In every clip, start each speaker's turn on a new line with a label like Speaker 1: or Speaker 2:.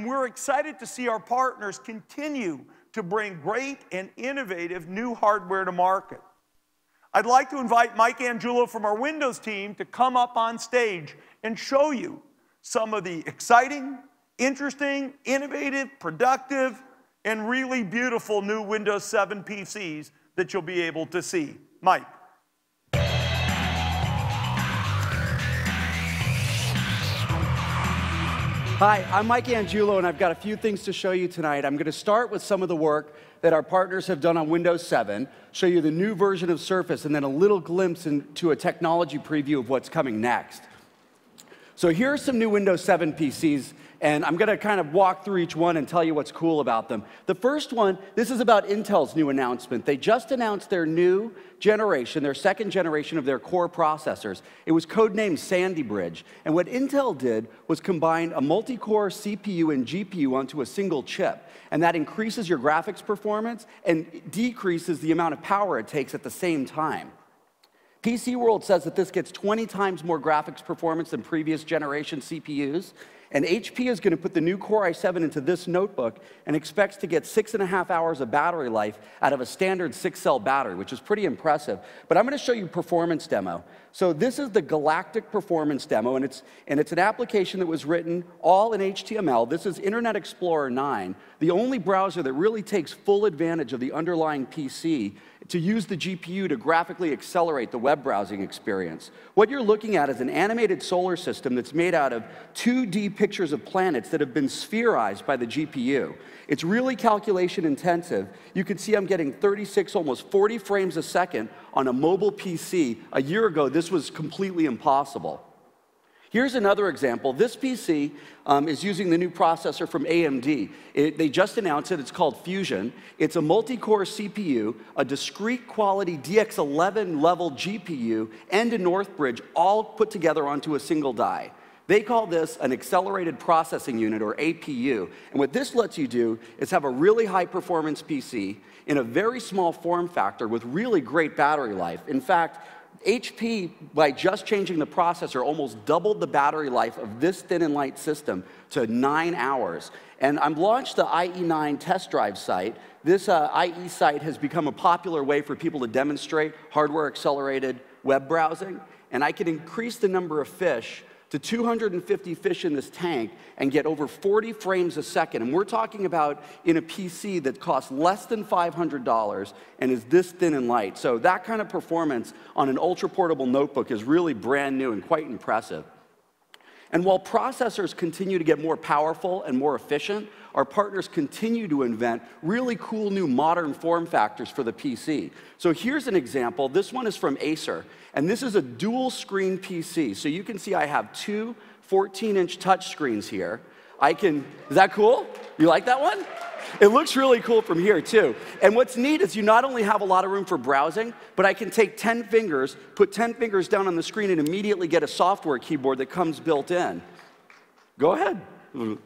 Speaker 1: we're excited to see our partners continue to bring great and innovative new hardware to market. I'd like to invite Mike Anjiulo from our Windows team to come up on stage and show you some of the exciting, interesting, innovative, productive, and really beautiful new Windows 7 PCs that you'll be able to see. Mike.
Speaker 2: Hi, I'm Mike Anjiulo, and I've got a few things to show you tonight. I'm going to start with some of the work that our partners have done on Windows 7, show you the new version of Surface, and then a little glimpse into a technology preview of what's coming next. So here are some new Windows 7 PCs, and I'm going to kind of walk through each one and tell you what's cool about them. The first one, this is about Intel's new announcement. They just announced their new generation, their second generation of their core processors. It was codenamed Sandy Bridge. And what Intel did was combine a multi-core CPU and GPU onto a single chip. And that increases your graphics performance and decreases the amount of power it takes at the same time. PC World says that this gets 20 times more graphics performance than previous generation CPUs. And HP is going to put the new Core i7 into this notebook and expects to get 6.5 hours of battery life out of a standard 6-cell battery, which is pretty impressive. But I'm going to show you a performance demo. So this is the Galactic Performance Demo, and it's an application that was written all in HTML. This is Internet Explorer 9, the only browser that really takes full advantage of the underlying PC to use the GPU to graphically accelerate the web browsing experience. What you're looking at is an animated solar system that's made out of 2D pictures of planets that have been spherized by the GPU. It's really calculation intensive. You can see I'm getting 36, almost 40 frames a second on a mobile PC. A year ago, this was completely impossible. Here's another example. This PC is using the new processor from AMD. They just announced it. It's called Fusion. It's a multi-core CPU, a discrete quality DX11 level GPU, and a Northbridge, all put together onto a single die. They call this an accelerated processing unit, or APU. And what this lets you do is have a really high performance PC in a very small form factor with really great battery life. In fact, HP, by just changing the processor, almost doubled the battery life of this thin and light system to 9 hours. And I've launched the IE9 test drive site. This IE site has become a popular way for people to demonstrate hardware-accelerated web browsing. And I can increase the number of fish to 250 fish in this tank and get over 40 frames a second. And we're talking about in a PC that costs less than $500 and is this thin and light. So that kind of performance on an ultra-portable notebook is really brand new and quite impressive. And while processors continue to get more powerful and more efficient, our partners continue to invent really cool new modern form factors for the PC. So here's an example. This one is from Acer, and this is a dual screen PC. So you can see I have two 14-inch touch screens here. Is that cool? You like that one? It looks really cool from here, too. And what's neat is you not only have a lot of room for browsing, but I can take 10 fingers, put 10 fingers down on the screen, and immediately get a software keyboard that comes built in. Go ahead.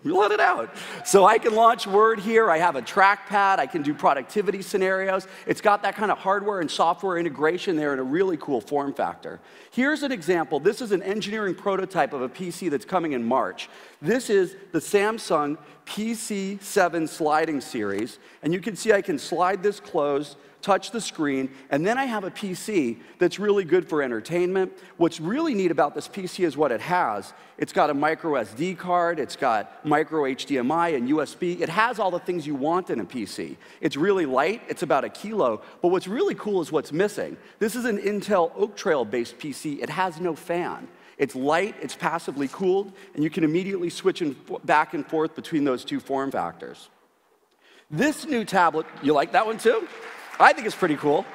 Speaker 2: Let it out. So I can launch Word here. I have a trackpad. I can do productivity scenarios. It's got that kind of hardware and software integration there in a really cool form factor. Here's an example. This is an engineering prototype of a PC that's coming in March. This is the Samsung PC7 sliding series. And you can see I can slide this closed, touch the screen, and then I have a PC that's really good for entertainment. What's really neat about this PC is what it has. It's got a micro SD card, it's got micro HDMI and USB. It has all the things you want in a PC. It's really light, it's about 1 kilo, but what's really cool is what's missing. This is an Intel Oak Trail-based PC. It has no fan. It's light, it's passively cooled, and you can immediately switch back and forth between those two form factors. This new tablet, you like that one too? I think it's pretty cool.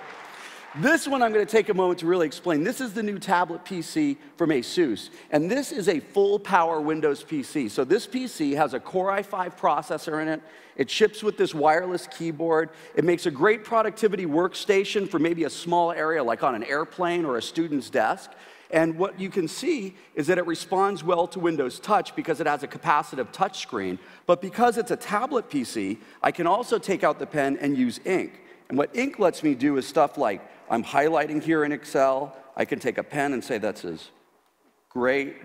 Speaker 2: This one I'm going to take a moment to really explain. This is the new tablet PC from Asus, and this is a full-power Windows PC. So this PC has a Core i5 processor in it. It ships with this wireless keyboard. It makes a great productivity workstation for maybe a small area like on an airplane or a student's desk. And what you can see is that it responds well to Windows Touch because it has a capacitive touch screen. But because it's a tablet PC, I can also take out the pen and use ink. And what ink lets me do is stuff like, I'm highlighting here in Excel. I can take a pen and say, "That's great."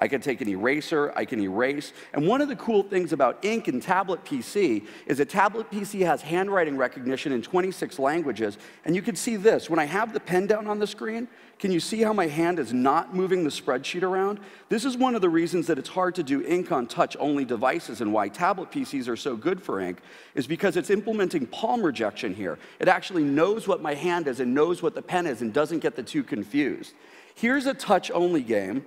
Speaker 2: I can take an eraser, I can erase. And one of the cool things about ink and tablet PC is that tablet PC has handwriting recognition in 26 languages. And you can see this. When I have the pen down on the screen, can you see how my hand is not moving the spreadsheet around? This is one of the reasons that it's hard to do ink on touch-only devices, and why tablet PCs are so good for ink is because it's implementing palm rejection here. It actually knows what my hand is and knows what the pen is and doesn't get the two confused. Here's a touch-only game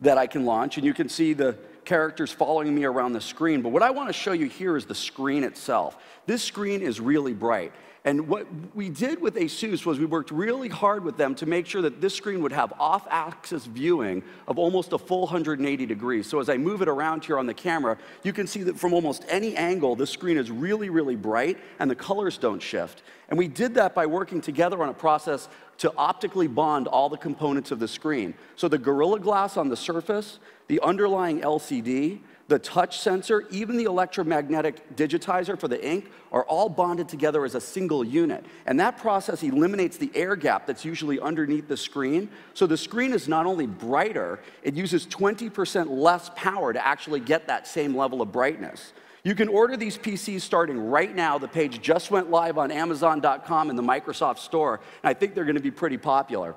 Speaker 2: that I can launch, and you can see the characters following me around the screen. But what I want to show you here is the screen itself. This screen is really bright. And what we did with Asus was we worked really hard with them to make sure that this screen would have off-axis viewing of almost a full 180 degrees. So as I move it around here on the camera, you can see that from almost any angle, this screen is really, really bright, and the colors don't shift. And we did that by working together on a process to optically bond all the components of the screen. So the Gorilla Glass on the surface, the underlying LCD, the touch sensor, even the electromagnetic digitizer for the ink are all bonded together as a single unit. And that process eliminates the air gap that's usually underneath the screen. So the screen is not only brighter, it uses 20% less power to actually get that same level of brightness. You can order these PCs starting right now. The page just went live on Amazon.com and the Microsoft Store, and I think they're going to be pretty popular.